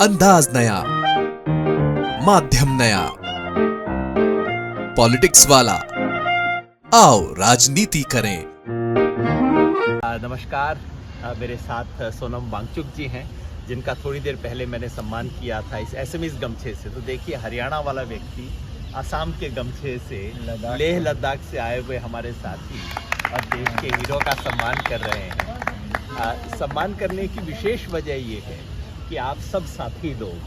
अंदाज नया, माध्यम नया, पॉलिटिक्स वाला, आओ राजनीति करें। नमस्कार, मेरे साथ सोनम वांगचुक जी हैं, जिनका थोड़ी देर पहले मैंने सम्मान किया था इस एसएमएस गमछे से। तो देखिए, हरियाणा वाला व्यक्ति असम के गमछे से लेह लद्दाख से आए हुए हमारे साथी और देश के हीरो का सम्मान कर रहे हैं। सम्मान करने की विशेष वजह ये है कि आप सब साथी लोग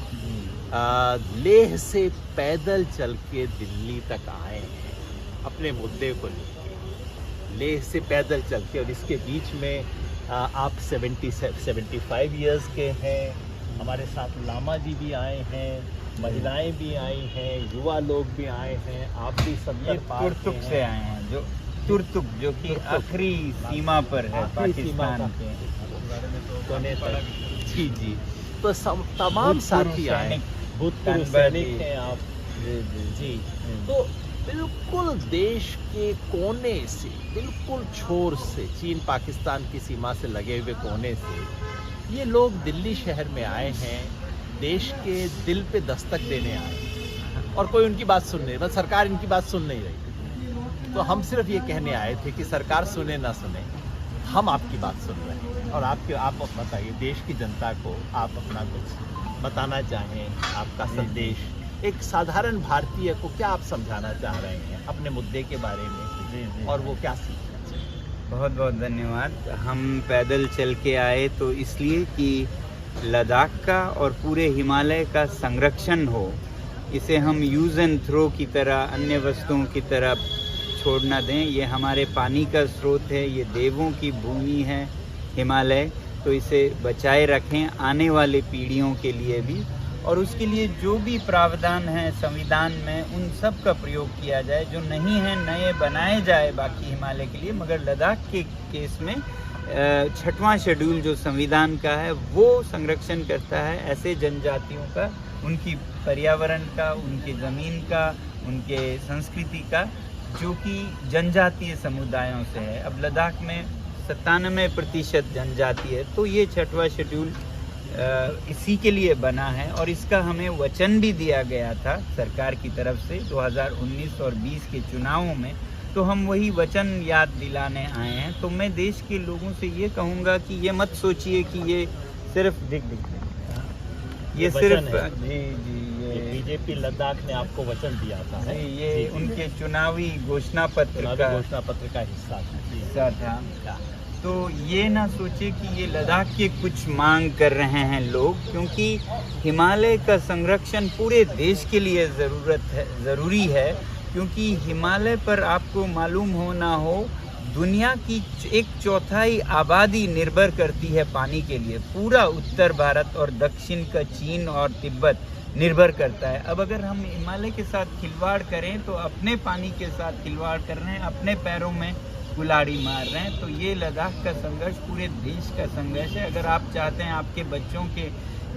लेह से पैदल चल के दिल्ली तक आए हैं अपने मुद्दे को लेकर, लेह से पैदल चल के। और इसके बीच में आप 75 इयर्स के हैं, हमारे साथ लामा जी भी आए हैं, महिलाएं भी आई हैं, युवा लोग भी आए हैं, आप भी 70 पार से आए हैं, जो तुर्तुक जो कि आखिरी सीमा पर है पाकिस्तान के कोने तक। जी जी, तो तमाम साथी आए, भूतपूर्व सैनिक हैं आप। जी, तो बिल्कुल देश के कोने से, बिल्कुल छोर से, चीन पाकिस्तान की सीमा से लगे हुए कोने से ये लोग दिल्ली शहर में आए हैं, देश के दिल पे दस्तक देने आए हैं। और कोई उनकी बात सुन नहीं, बस सरकार इनकी बात सुन नहीं रही। तो हम सिर्फ ये कहने आए थे कि सरकार सुने ना सुने, हम आपकी बात सुन रहे हैं। और आप बताइए देश की जनता को, आप अपना कुछ बताना चाहें, आपका संदेश एक साधारण भारतीय को क्या आप समझाना चाह रहे हैं अपने मुद्दे के बारे में, और वो क्या सीखना चाहिए? बहुत बहुत धन्यवाद। हम पैदल चल के आए तो इसलिए कि लद्दाख का और पूरे हिमालय का संरक्षण हो, इसे हम यूज़ एंड थ्रो की तरह, अन्य वस्तुओं की तरह छोड़ ना दें। ये हमारे पानी का स्रोत है, ये देवों की भूमि है हिमालय, तो इसे बचाए रखें आने वाले पीढ़ियों के लिए भी। और उसके लिए जो भी प्रावधान है संविधान में, उन सब का प्रयोग किया जाए। जो नहीं है नए बनाए जाए बाकी हिमालय के लिए। मगर लद्दाख के केस में 6वां शेड्यूल जो संविधान का है वो संरक्षण करता है ऐसे जनजातियों का, उनकी पर्यावरण का, उनकी ज़मीन का, उनके संस्कृति का, जो कि जनजातीय समुदायों से है। अब लद्दाख में 97% जनजाति है, तो ये 6वां शेड्यूल इसी के लिए बना है। और इसका हमें वचन भी दिया गया था सरकार की तरफ से 2019 और 20 के चुनावों में, तो हम वही वचन याद दिलाने आए हैं। तो मैं देश के लोगों से ये कहूँगा कि ये मत सोचिए कि ये सिर्फ ये सिर्फ ये बीजेपी लद्दाख ने आपको वचन दिया था, ये उनके चुनावी घोषणा पत्र का हिस्सा था। तो ये ना सोचे कि ये लद्दाख के कुछ मांग कर रहे हैं लोग, क्योंकि हिमालय का संरक्षण पूरे देश के लिए ज़रूरी है। क्योंकि हिमालय पर आपको मालूम हो ना हो, दुनिया की 1/4 आबादी निर्भर करती है पानी के लिए। पूरा उत्तर भारत और दक्षिण का चीन और तिब्बत निर्भर करता है। अब अगर हम हिमालय के साथ खिलवाड़ करें तो अपने पानी के साथ खिलवाड़ कर रहे हैं, अपने पैरों में कुल्हाड़ी मार रहे हैं। तो ये लद्दाख का संघर्ष पूरे देश का संघर्ष है। अगर आप चाहते हैं आपके बच्चों के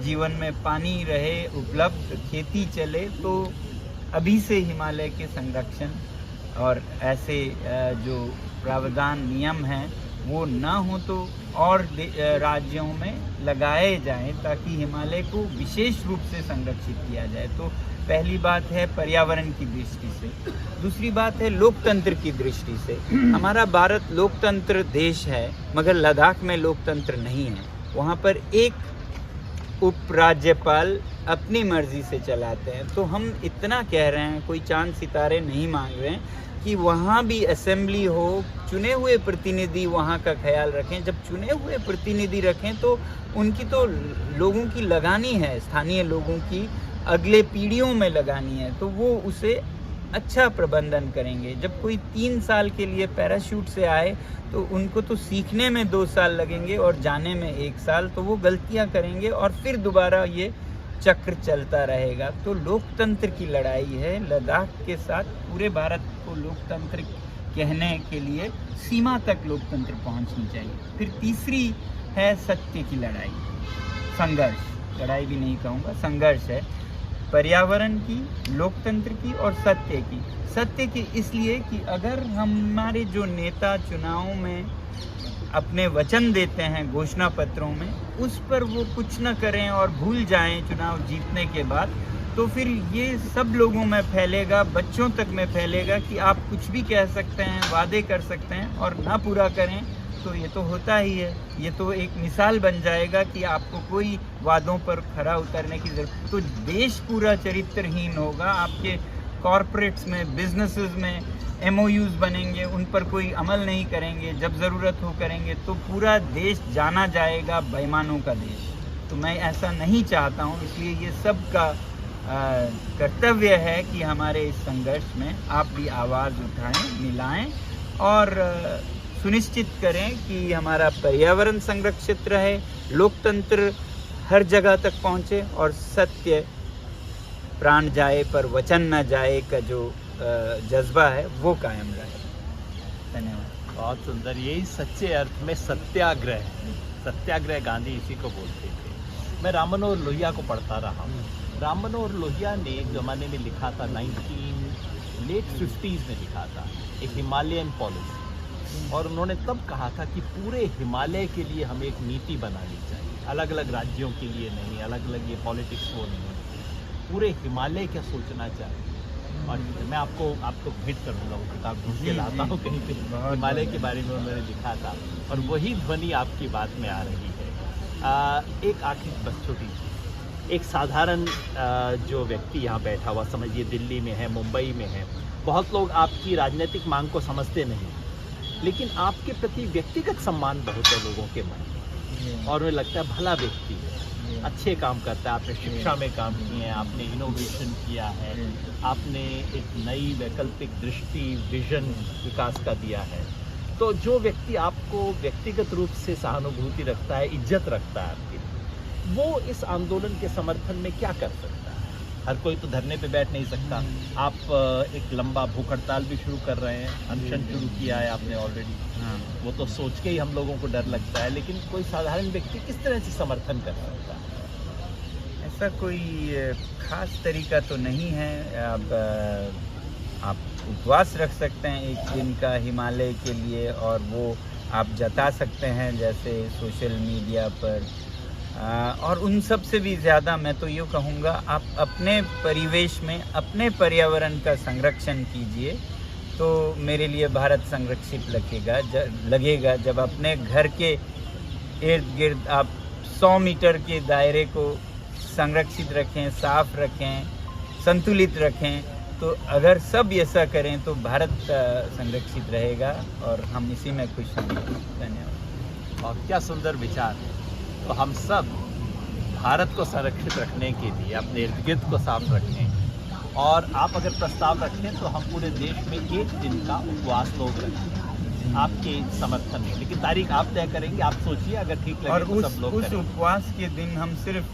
जीवन में पानी रहे उपलब्ध, खेती चले, तो अभी से हिमालय के संरक्षण और ऐसे जो प्रावधान नियम हैं वो ना हो तो और राज्यों में लगाए जाएं, ताकि हिमालय को विशेष रूप से संरक्षित किया जाए। तो पहली बात है पर्यावरण की दृष्टि से। दूसरी बात है लोकतंत्र की दृष्टि से। हमारा भारत लोकतंत्र देश है, मगर लद्दाख में लोकतंत्र नहीं है। वहाँ पर एक उपराज्यपाल अपनी मर्जी से चलाते हैं। तो हम इतना कह रहे हैं, कोई चांद सितारे नहीं मांग रहे हैं, कि वहाँ भी असेंबली हो, चुने हुए प्रतिनिधि वहाँ का ख्याल रखें। जब चुने हुए प्रतिनिधि रखें तो उनकी तो लोगों की लगानी है, स्थानीय लोगों की अगले पीढ़ियों में लगानी है, तो वो उसे अच्छा प्रबंधन करेंगे। जब कोई 3 साल के लिए पैराशूट से आए तो उनको तो सीखने में 2 साल लगेंगे और जाने में 1 साल, तो वो गलतियां करेंगे और फिर दोबारा ये चक्र चलता रहेगा। तो लोकतंत्र की लड़ाई है लद्दाख के साथ। पूरे भारत को लोकतंत्र कहने के लिए सीमा तक लोकतंत्र पहुंचनी चाहिए। फिर तीसरी है सत्य की लड़ाई, संघर्ष, लड़ाई भी नहीं कहूँगा, संघर्ष है पर्यावरण की, लोकतंत्र की और सत्य की। सत्य की इसलिए कि अगर हमारे जो नेता चुनावों में अपने वचन देते हैं घोषणा पत्रों में, उस पर वो कुछ न करें और भूल जाएं चुनाव जीतने के बाद, तो फिर ये सब लोगों में फैलेगा, बच्चों तक में फैलेगा कि आप कुछ भी कह सकते हैं, वादे कर सकते हैं और ना पूरा करें तो ये तो होता ही है। ये तो एक मिसाल बन जाएगा कि आपको कोई वादों पर खरा उतरने की जरूरत, तो देश पूरा चरित्रहीन होगा। आपके कॉरपोरेट्स में, बिजनेसेस में MOUs बनेंगे, उन पर कोई अमल नहीं करेंगे, जब ज़रूरत हो करेंगे, तो पूरा देश जाना जाएगा बेईमानों का देश। तो मैं ऐसा नहीं चाहता हूँ, इसलिए ये सब का कर्तव्य है कि हमारे इस संघर्ष में आप भी आवाज़ उठाएं, मिलाएं और सुनिश्चित करें कि हमारा पर्यावरण संरक्षित रहे, लोकतंत्र हर जगह तक पहुँचे और सत्य प्राण जाए पर वचन न जाए का जो जज्बा है वो कायम रहे। धन्यवाद। बहुत सुंदर। यही सच्चे अर्थ में सत्याग्रह है। सत्याग्रह गांधी इसी को बोलते थे। मैं राम मनोहर लोहिया को पढ़ता रहा हूँ। राम मनोहर लोहिया ने एक ज़माने में लिखा था, लेट 50s में लिखा था, एक हिमालयन पॉलिसी, और उन्होंने तब कहा था कि पूरे हिमालय के लिए हमें एक नीति बनानी चाहिए, अलग अलग राज्यों के लिए नहीं, अलग अलग ये पॉलिटिक्स वो नहीं, पूरे हिमालय क्या सोचना चाहिए। और मैं आपको भेंट करूँगा, वो किताब ढूंढ के लाता हूँ कहीं पे, हिमालय के बारे में उन्होंने लिखा था, और वही ध्वनि आपकी बात में आ रही है। एक आखिरी बस छोटी सी, एक साधारण जो व्यक्ति यहाँ बैठा हुआ, समझिए दिल्ली में है, मुंबई में है, बहुत लोग आपकी राजनीतिक मांग को समझते नहीं, लेकिन आपके प्रति व्यक्तिगत सम्मान बहुत है लोगों के मन में, और उन्हें लगता है भला व्यक्ति है, अच्छे काम करता है। आपने शिक्षा में काम किए हैं, आपने इनोवेशन किया है, आपने एक नई वैकल्पिक दृष्टि, विजन विकास का दिया है। तो जो व्यक्ति आपको व्यक्तिगत रूप से सहानुभूति रखता है, इज्जत रखता है आपकी, वो इस आंदोलन के समर्थन में क्या कर सकता है? हर कोई तो धरने पे बैठ नहीं सकता। आप एक लंबा भूख हड़ताल भी शुरू कर रहे हैं, अनशन शुरू किया है आपने ऑलरेडी। वो तो सोच के ही हम लोगों को डर लगता है, लेकिन कोई साधारण व्यक्ति किस तरह से समर्थन कर सकता है? ऐसा कोई खास तरीका तो नहीं है। आप उपवास रख सकते हैं एक दिन का हिमालय के लिए, और वो आप जता सकते हैं जैसे सोशल मीडिया पर, और उन सब से भी ज़्यादा मैं तो यूँ कहूँगा, आप अपने परिवेश में अपने पर्यावरण का संरक्षण कीजिए, तो मेरे लिए भारत संरक्षित लगेगा जब अपने घर के इर्द गिर्द आप 100 मीटर के दायरे को संरक्षित रखें, साफ रखें, संतुलित रखें। तो अगर सब ऐसा करें तो भारत संरक्षित रहेगा, और हम इसी में खुश हैं। धन्यवाद। और क्या सुंदर विचार है। तो हम सब भारत को संरक्षित रखने के लिए अपने इर्द गिर्द को साफ रखें, और आप अगर प्रस्ताव रखें तो हम पूरे देश में एक दिन का उपवास लोग रखें आपके समर्थन में, लेकिन तारीख आप तय करेंगे। आप सोचिए, अगर ठीक लगे और तो सब लोग उस उपवास के दिन हम सिर्फ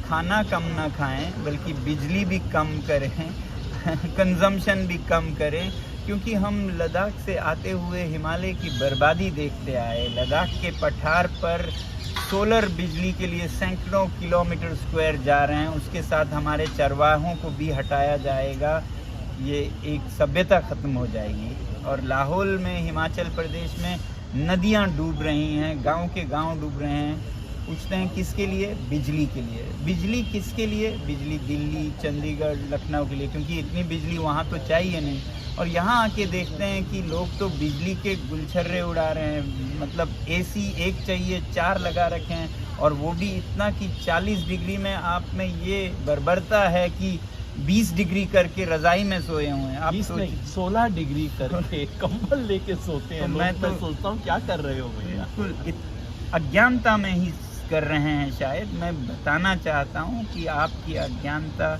खाना कम ना खाएं, बल्कि बिजली भी कम करें, कंजम्पशन भी कम करें, क्योंकि हम लद्दाख से आते हुए हिमालय की बर्बादी देखते आए। लद्दाख के पठार पर सोलर बिजली के लिए सैकड़ों किलोमीटर स्क्वायर जा रहे हैं, उसके साथ हमारे चरवाहों को भी हटाया जाएगा। ये एक सभ्यता ख़त्म हो जाएगी। और लाहौल में, हिमाचल प्रदेश में नदियां डूब रही हैं, गांव के गांव डूब रहे हैं। पूछते हैं किसके लिए? बिजली के लिए। बिजली किसके लिए? बिजली दिल्ली, चंडीगढ़, लखनऊ के लिए, क्योंकि इतनी बिजली वहाँ तो चाहिए नहीं। और यहाँ आके देखते हैं कि लोग तो बिजली के गुलछर्रे उड़ा रहे हैं, मतलब AC एक चाहिए 4 लगा रखे हैं, और वो भी इतना कि 40 डिग्री में आप में ये बर्बरता है कि 20 डिग्री करके रज़ाई में सोए हुए हैं। आप 16 डिग्री करके कंबल लेके सोते हैं। मैं सोचता हूँ क्या कर रहे हो भैया। बिल्कुल अज्ञानता में ही कर रहे हैं शायद। मैं बताना चाहता हूँ कि आपकी अज्ञानता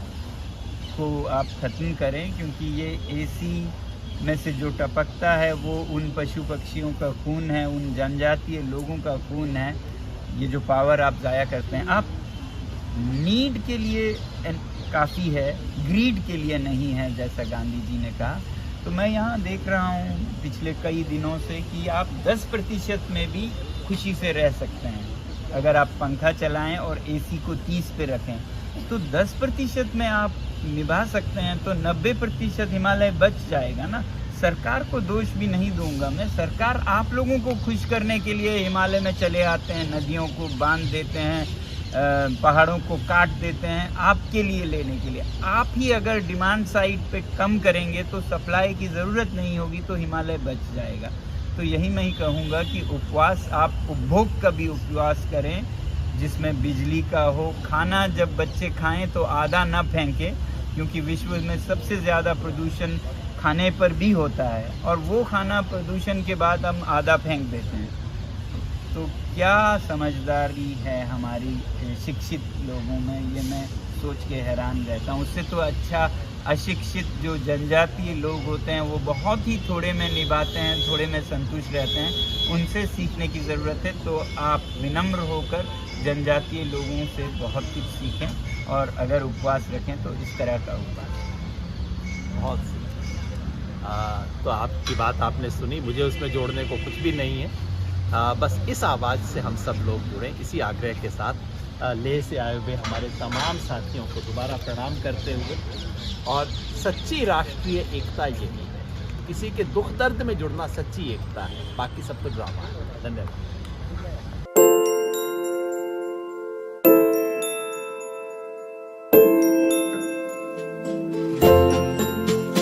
को आप खत्म करें, क्योंकि ये AC में से जो टपकता है वो उन पशु पक्षियों का खून है, उन जनजातीय लोगों का खून है। ये जो पावर आप ज़ाया करते हैं, आप नीड के लिए काफ़ी है, ग्रीड के लिए नहीं है, जैसा गांधी जी ने कहा। तो मैं यहाँ देख रहा हूँ पिछले कई दिनों से कि आप 10% में भी खुशी से रह सकते हैं अगर आप पंखा चलाएं और AC को 30 पे रखें। तो 10% में आप निभा सकते हैं, तो 90% हिमालय बच जाएगा ना। सरकार को दोष भी नहीं दूंगा मैं। सरकार आप लोगों को खुश करने के लिए हिमालय में चले आते हैं, नदियों को बांध देते हैं, पहाड़ों को काट देते हैं आपके लिए लेने के लिए। आप ही अगर डिमांड साइड पे कम करेंगे तो सप्लाई की ज़रूरत नहीं होगी, तो हिमालय बच जाएगा। तो यही मैं ही कहूँगा कि उपवास, आप उपभोग का भी उपवास करें जिसमें बिजली का हो। खाना जब बच्चे खाएं तो आधा ना फेंकें, क्योंकि विश्व में सबसे ज़्यादा प्रदूषण खाने पर भी होता है, और वो खाना प्रदूषण के बाद हम आधा फेंक देते हैं। तो क्या समझदारी है हमारी शिक्षित लोगों में, ये मैं सोच के हैरान रहता हूँ। उससे तो अच्छा अशिक्षित जो जनजातीय लोग होते हैं वो बहुत ही थोड़े में निभाते हैं, थोड़े में संतुष्ट रहते हैं, उनसे सीखने की ज़रूरत है। तो आप विनम्र होकर जनजातीय लोगों से बहुत कुछ सीखें, और अगर उपवास रखें तो इस तरह का उपवास। बहुत सी तो आपकी बात आपने सुनी, मुझे उसमें जोड़ने को कुछ भी नहीं है। बस इस आवाज़ से हम सब लोग जुड़ें, इसी आग्रह के साथ लेह से आए हुए हमारे तमाम साथियों को दोबारा प्रणाम करते हुए, और सच्ची राष्ट्रीय एकता यही है, किसी के दुख दर्द में जुड़ना सच्ची एकता है, बाकी सब तो ड्रामा है। धन्यवाद।